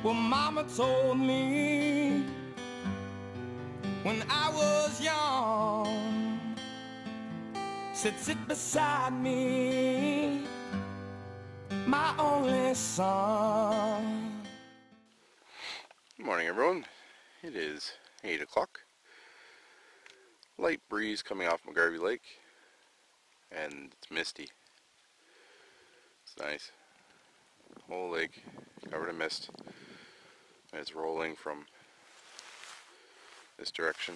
Well, Mama told me when I was young, said sit beside me, my only son. Good morning, everyone. It is 8 o'clock. Light breeze coming off McGarvey Lake, and it's misty. It's nice. Whole lake covered in mist, and it's rolling from this direction,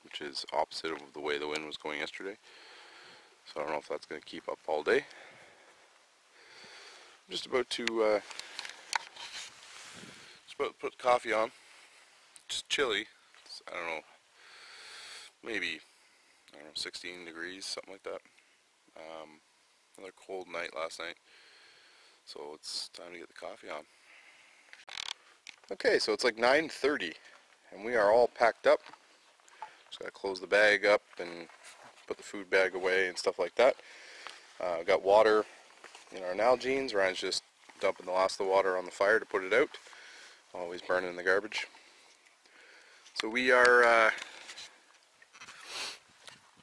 which is opposite of the way the wind was going yesterday. So I don't know if that's going to keep up all day. I'm just about to put the coffee on. It's chilly. I don't know, maybe 16 degrees, something like that. Another cold night last night, so it's time to get the coffee on. Okay, so it's like 9:30 and we are all packed up. Just gotta close the bag up and put the food bag away and stuff like that. Got water in our Nalgene's. Ryan's just dumping the last of the water on the fire to put it out. Always burning in the garbage. So we are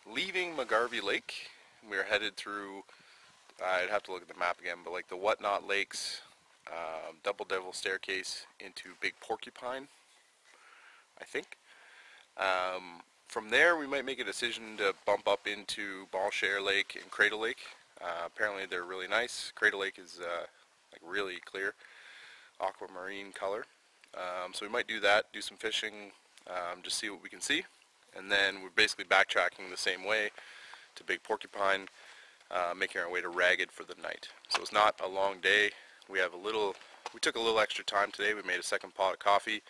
leaving McGarvey Lake. We are headed through, I'd have to look at the map again, but like the Whatnot Lakes, Double Devil Staircase into Big Porcupine, I think. From there we might make a decision to bump up into Bal Share Lake and Cradle Lake. Apparently they're really nice. Cradle Lake is like really clear, aquamarine color. So we might do that, do some fishing, just see what we can see. And then we're basically backtracking the same way to Big Porcupine, making our way to Ragged for the night. So it's not a long day. We took a little extra time today. We made a second pot of coffee.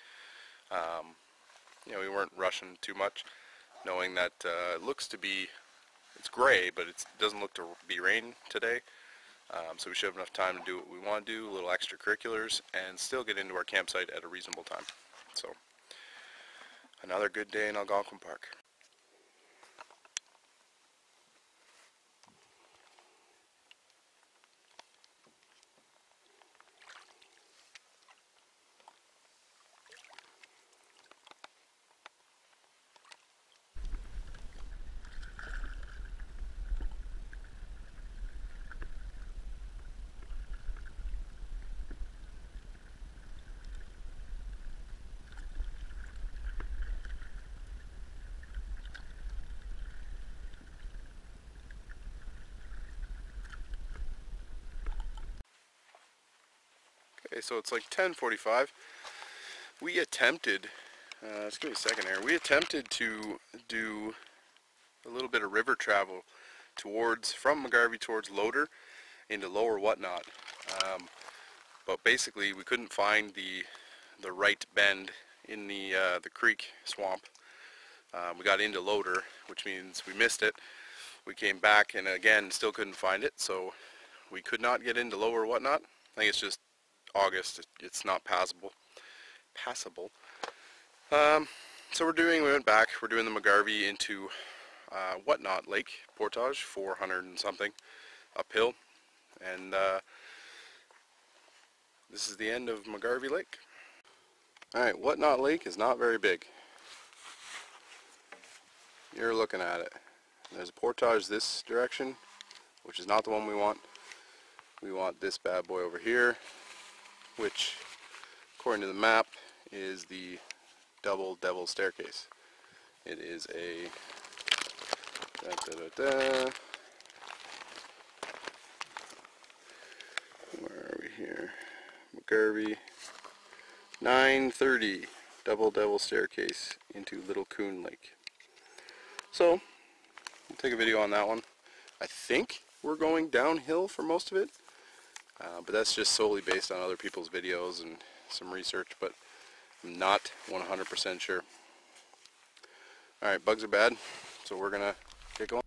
You know, we weren't rushing too much, knowing that it looks to be, it's gray, but it doesn't look to be rain today. So we should have enough time to do what we want to do, a little extracurriculars, and still get into our campsite at a reasonable time. So, another good day in Algonquin Park. Okay, so it's like 10:45. We attempted, just give me a second here, we attempted to do a little bit of river travel from McGarvey towards Loader into Lower Whatnot. But basically we couldn't find the right bend in the creek swamp. We got into Loader, which means we missed it. We came back and again still couldn't find it, so we could not get into Lower Whatnot. I think it's just August, it's not passable. So we went back, we're doing the McGarvey into Whatnot Lake portage, 400 and something uphill, and this is the end of McGarvey Lake. Alright, Whatnot Lake is not very big. You're looking at it. There's a portage this direction, which is not the one we want. We want this bad boy over here, which according to the map is the Double Devil Staircase. It is a where are we here? McGarvey 9:30 Double Devil Staircase into Little Coon Lake. So we'll take a video on that one. I think we're going downhill for most of it. But that's just solely based on other people's videos and some research, but I'm not 100% sure. Alright, bugs are bad, so we're gonna get going.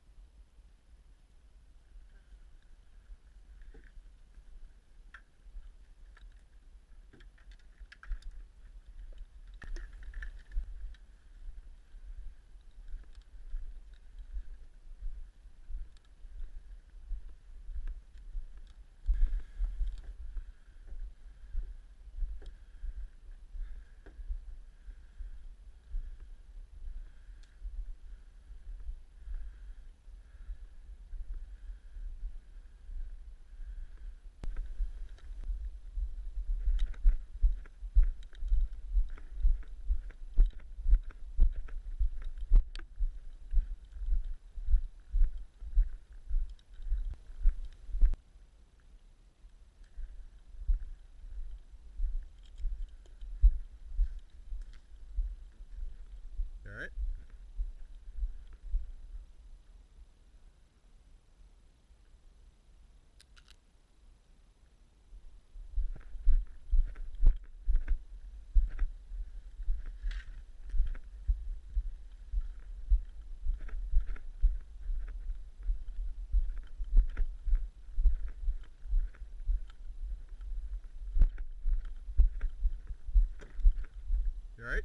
alright?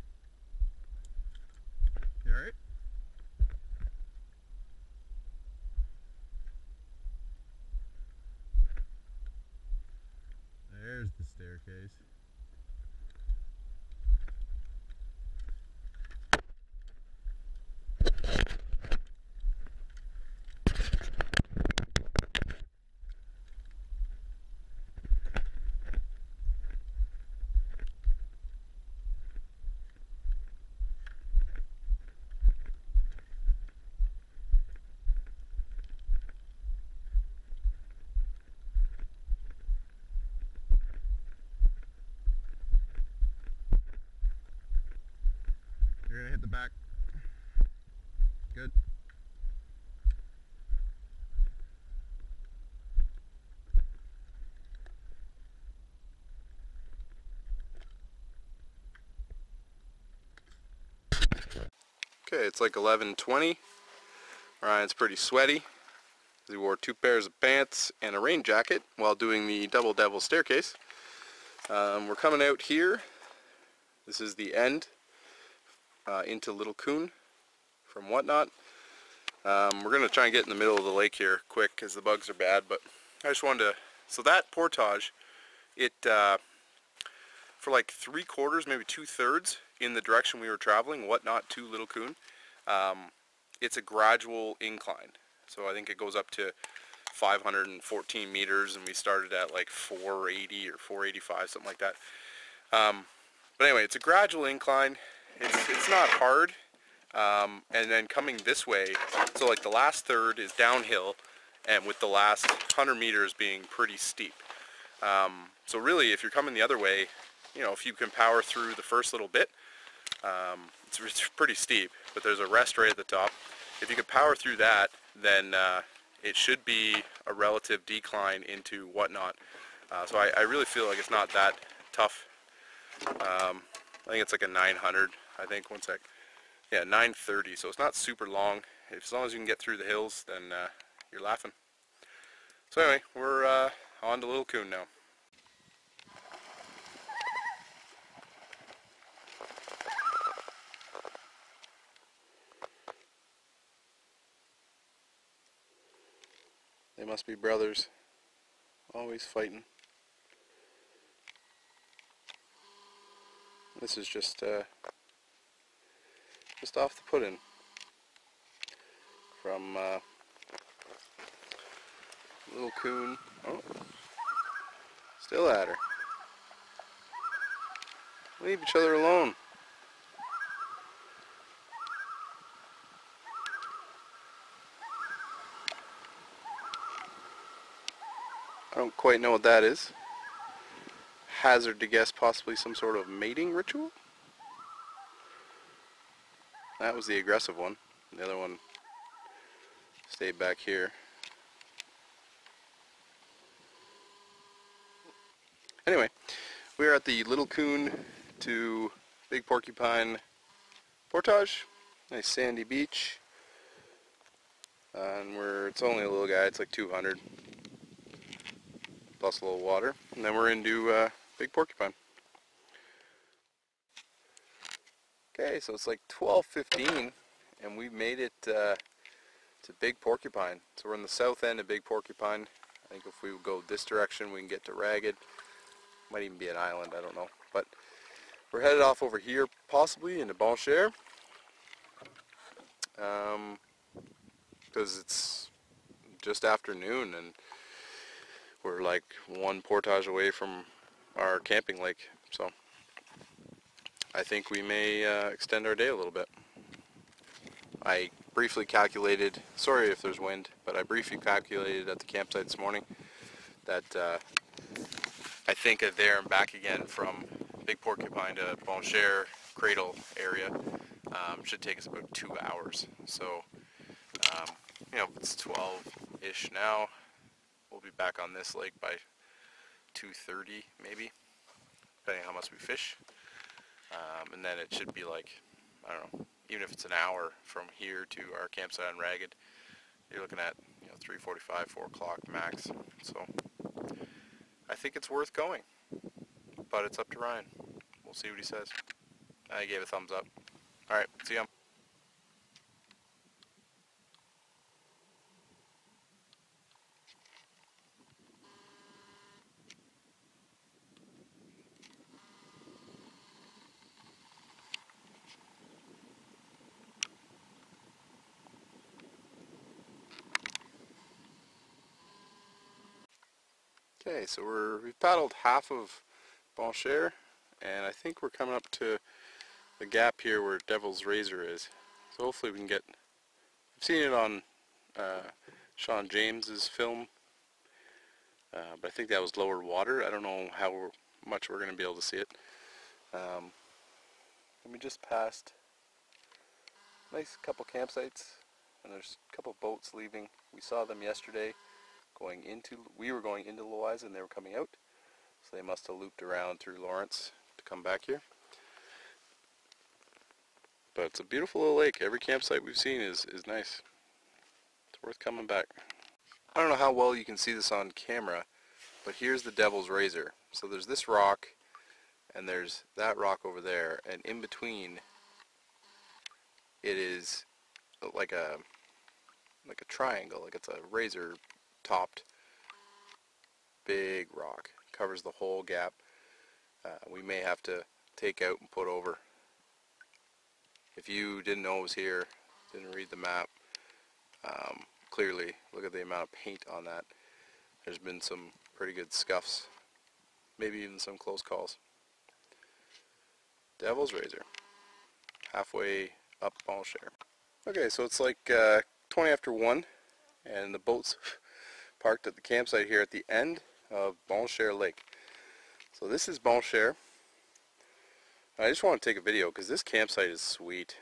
You alright? There's the staircase. You're gonna hit the back. Good. Okay, it's like 11:20. Ryan's pretty sweaty. He wore 2 pairs of pants and a rain jacket while doing the Double Devil staircase. We're coming out here. This is the end into Little Coon from Whatnot. We're going to try and get in the middle of the lake here quick because the bugs are bad, but I just wanted to... So that portage, it for like 3/4, maybe 2/3 in the direction we were traveling, Whatnot to Little Coon, it's a gradual incline. So I think it goes up to 514 meters, and we started at like 480 or 485, something like that. But anyway, it's a gradual incline. It's not hard. And then coming this way, so like the last third is downhill, and with the last 100 meters being pretty steep. So really, if you're coming the other way, you know, if you can power through the first little bit, it's pretty steep, but there's a rest right at the top. If you can power through that, then it should be a relative decline into Whatnot. So I really feel like it's not that tough. I think it's like a 900, I think, one sec. Yeah, 930, so it's not super long. As long as you can get through the hills, then you're laughing. So anyway, we're on to Little Coon now. They must be brothers, always fighting. This is just off the pudding from Little Coon. Oh, still at her. Leave each other alone. I don't quite know what that is. Hazard to guess possibly some sort of mating ritual? That was the aggressive one. The other one stayed back here. Anyway, we're at the Little Coon to Big Porcupine portage. Nice sandy beach. And it's only a little guy, it's like 200. Plus a little water. And then we're into Big Porcupine. Okay, so it's like 12:15 and we've made it to Big Porcupine. So we're in the south end of Big Porcupine. I think if we go this direction we can get to Ragged. Might even be an island, I don't know. But we're headed off over here, possibly into Bal Share. Because it's just afternoon and we're like one portage away from our camping lake. So I think we may extend our day a little bit. I briefly calculated, sorry if there's wind, but I briefly calculated at the campsite this morning that I think there and back again from Big Porcupine to Bal Share Cradle area should take us about 2 hours. So, you know, it's 12-ish now. We'll be back on this lake by 2:30 maybe, depending on how much we fish. And then it should be like, I don't know, even if it's an hour from here to our campsite on Ragged, you're looking at, you know, 3:45, 4 o'clock max. So I think it's worth going, but it's up to Ryan. We'll see what he says. I gave a thumbs up. Alright, see ya. Okay, so we've paddled half of Bal Share, and I think we're coming up to the gap here where Devil's Razor is. So hopefully we can get, I've seen it on Sean James's film, but I think that was lower water. I don't know how much we're going to be able to see it. We just passed a nice couple campsites, and there's a couple boats leaving. We saw them yesterday. We were going into Louisa and they were coming out, so they must have looped around through Lawrence to come back here. But it's a beautiful little lake. Every campsite we've seen is nice. It's worth coming back. I don't know how well you can see this on camera, but here's the Devil's Razor. So there's this rock and there's that rock over there, and in between it is like a triangle, like it's a razor topped big rock. Covers the whole gap. We may have to take out and put over. If you didn't know it was here, didn't read the map, clearly look at the amount of paint on that. There's been some pretty good scuffs, maybe even some close calls. Devil's Razor, halfway up Bal Share. Okay, so it's like 20 after 1, and the boat's parked at the campsite here at the end of Bal Share Lake. So this is Bal Share. I just want to take a video because this campsite is sweet.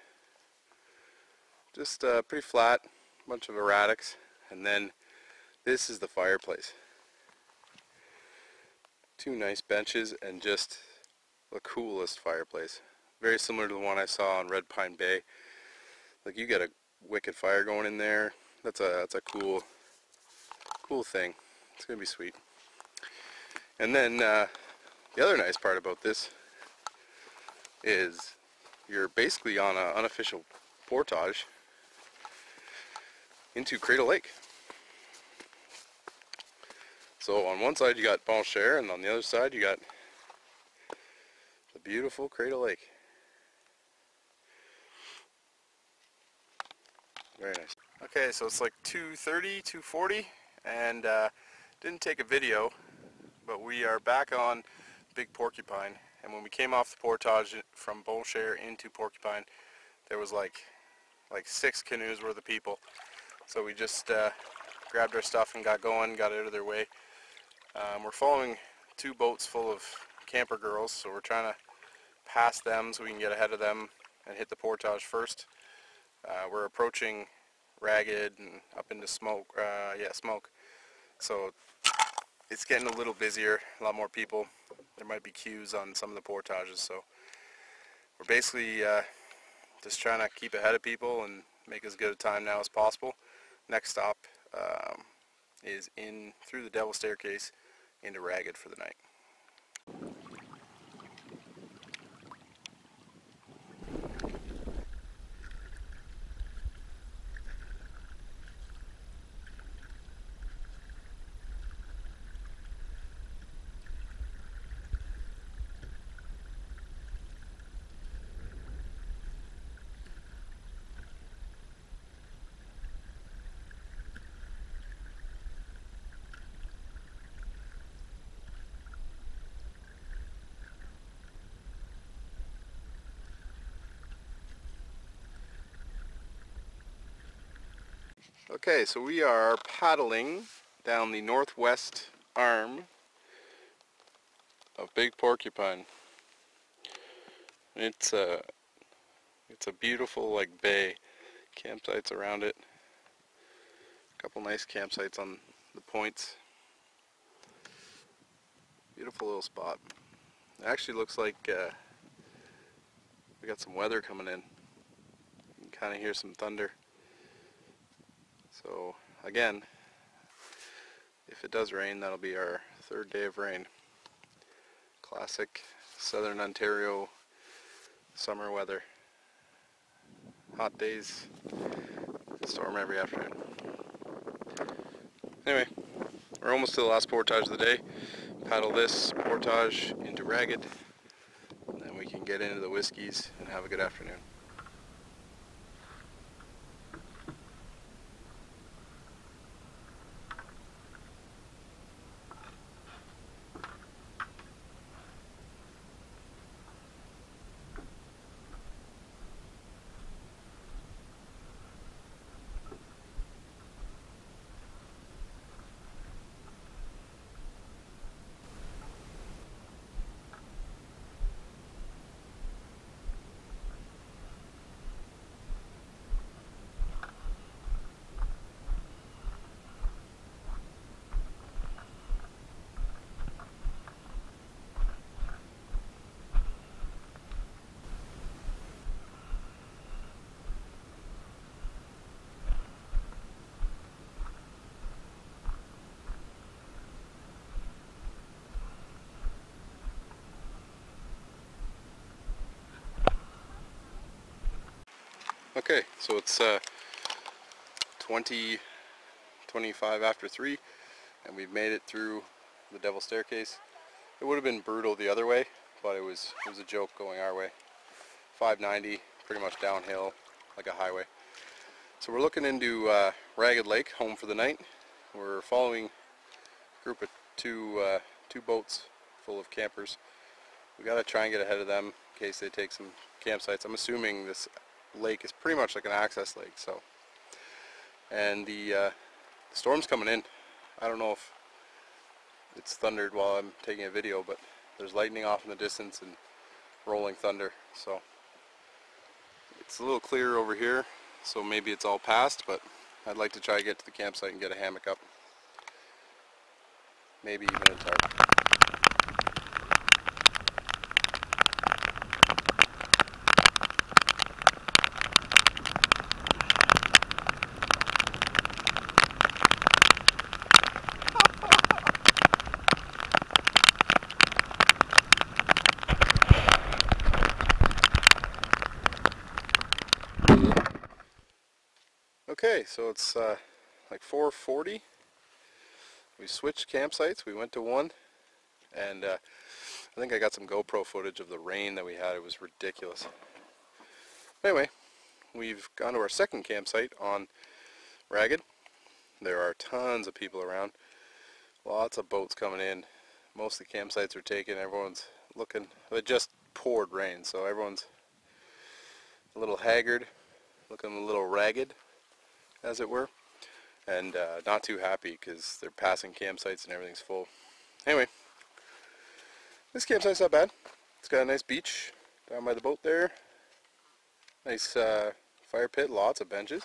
Just pretty flat, bunch of erratics, and then this is the fireplace. Two nice benches and just the coolest fireplace. Very similar to the one I saw on Red Pine Bay. Like, you get a wicked fire going in there. That's a cool thing. It's gonna be sweet. And then the other nice part about this is you're basically on an unofficial portage into Cradle Lake. So on one side you got Bal Share, and on the other side you got the beautiful Cradle Lake. Very nice. Okay, so it's like 2:30, 2:40, and didn't take a video, but we are back on Big Porcupine. And when we came off the portage from Bal Share into Porcupine, there was like 6 canoes worth of people. So we just grabbed our stuff and got going, got out of their way. We're following 2 boats full of camper girls, so we're trying to pass them so we can get ahead of them and hit the portage first. We're approaching Ragged and up into Smoke, Smoke. So it's getting a little busier, a lot more people. There might be queues on some of the portages, so we're basically just trying to keep ahead of people and make as good a time now as possible. Next stop is in through the Devil Staircase into Ragged for the night. Okay, so we are paddling down the northwest arm of Big Porcupine. It's a beautiful bay, campsites around it. A couple nice campsites on the points. Beautiful little spot. It actually looks like we got some weather coming in. You can kind of hear some thunder. So again, if it does rain, that'll be our 3rd day of rain. Classic Southern Ontario summer weather. Hot days, storm every afternoon. Anyway, we're almost to the last portage of the day. Paddle this portage into Ragged, and then we can get into the whiskeys and have a good afternoon. Okay, so it's 25 after 3, and we've made it through the Devil's Staircase. It would have been brutal the other way, but it was a joke going our way. 590, pretty much downhill, like a highway. So we're looking into Ragged Lake, home for the night. We're following a group of two boats full of campers. We gotta try and get ahead of them in case they take some campsites. I'm assuming this lake is pretty much like an access lake, so. And the storm's coming in. I don't know if it's thundered while I'm taking a video, but there's lightning off in the distance and rolling thunder, so it's a little clearer over here, so maybe it's all past, but I'd like to try to get to the campsite and get a hammock up, maybe even a tarp. Okay, so it's like 4:40. We switched campsites. We went to one, and I think I got some GoPro footage of the rain that we had. It was ridiculous. Anyway, we've gone to our second campsite on Ragged. There are tons of people around. Lots of boats coming in. Most of the campsites are taken. Everyone's looking. It just poured rain, so everyone's a little haggard, looking a little ragged, as it were, and not too happy because they're passing campsites and everything's full. Anyway, this campsite's not bad. It's got a nice beach down by the boat there. Nice fire pit, lots of benches,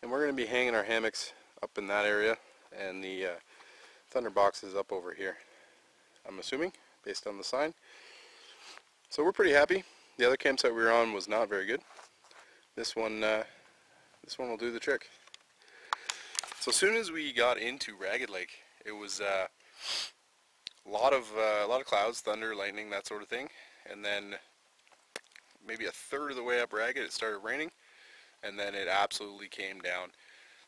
and we're going to be hanging our hammocks up in that area, and the thunderbox is up over here, I'm assuming, based on the sign. So we're pretty happy. The other campsite we were on was not very good. This one will do the trick. So as soon as we got into Ragged Lake, it was a lot of clouds, thunder, lightning, that sort of thing. And then maybe a third of the way up Ragged, it started raining, and then it absolutely came down.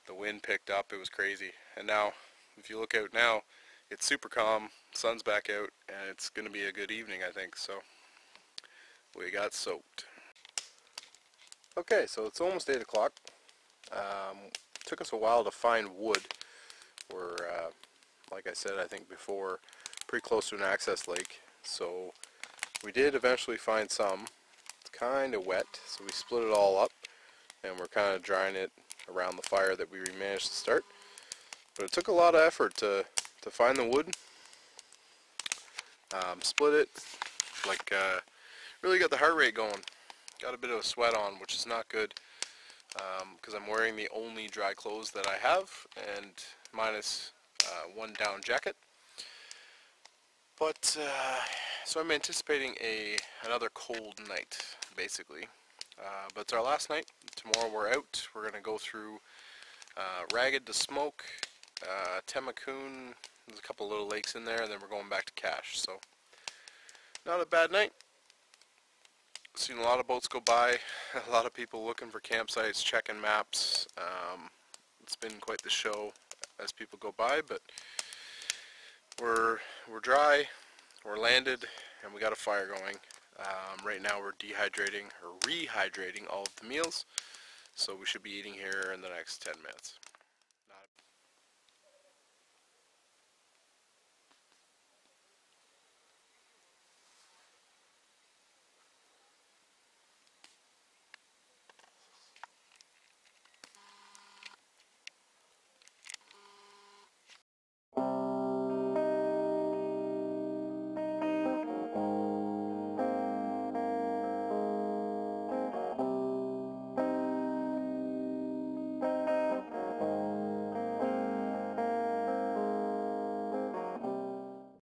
The wind picked up. It was crazy. And now, if you look out now, it's super calm. Sun's back out, and it's going to be a good evening, I think. So we got soaked. Okay, so it's almost 8 o'clock. Took us a while to find wood. We're, like I said, I think before, pretty close to an access lake. So we did eventually find some. It's kind of wet, so we split it all up, and we're kind of drying it around the fire that we managed to start. But it took a lot of effort to find the wood. Split it, like really got the heart rate going. Got a bit of a sweat on, which is not good. Because I'm wearing the only dry clothes that I have, and minus one down jacket. But so I'm anticipating another cold night, basically. But it's our last night. Tomorrow we're out. We're gonna go through Ragged to Smoke, Temacoon. There's a couple little lakes in there, and then we're going back to Cache. So not a bad night. Seen a lot of boats go by, a lot of people looking for campsites, checking maps. It's been quite the show as people go by, but we're dry, we're landed, and we got a fire going. Right now we're dehydrating or rehydrating all of the meals, so we should be eating here in the next 10 minutes.